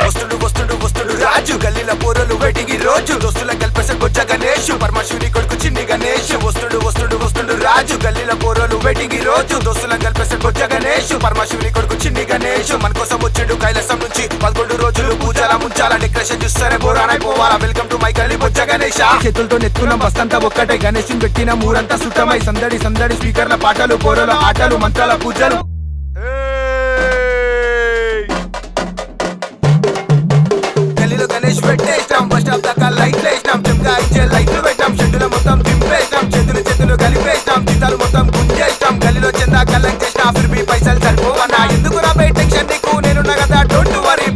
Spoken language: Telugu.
వస్తుడు వస్తుడు వస్తుడు రాజు గల్లీల పోరలు వెయిటింగ్ ఈ రోజు దోస్తుల కలిపేసే బొజ్జ గణేష్ పరమశివుని కొడుకు చిన్ని గణేష్ వస్తుడు వస్తుడు వస్తుడు రాజు గల్లీల పోరలు వెయిటింగ్ ఈ రోజు దోస్తుల కలిపేసే బొజ్జ గణేష్ పరమశివుని కొడుకు చిన్ని గణేష్ మన కోసం వచ్చాడు కైలాసం నుంచి 11 రోజులు పూజల ముంచాల డెకరేషన్ చూస్తారే బోరానైపోవాలా వెల్కమ్ టు మై గల్లీ బొజ్జ గణేష్ చేతులతో నెత్తుకున్నాం బస్తంతా ఒక్కటే గణేష్ పెట్టిన మూరంతా సుట్టమై సందడి సందడి స్పీకర్ల పాటలు పోరల ఆటలు మంత్రాల పూజలు గల్లీలో గణేష్ పెట్టేస్తాం బస్ స్టాప్ దాకా లైట్లు వేసినాం చెంగా ఇచ్చే లైట్లు పెట్టాం షెడ్యూల మొత్తం దింపేస్తాం చేతులు కలిపేస్తాం జీతాలు మొత్తం గుంజేస్తాం గల్లీలో చందా కలెక్ట్ చేసినా ఫిర్ బి పైసలు సరిపోవన్నా ఎందుకు రాబోయే టెన్షన్ నీకు నేనున్నా కదా డోంట్ వరీ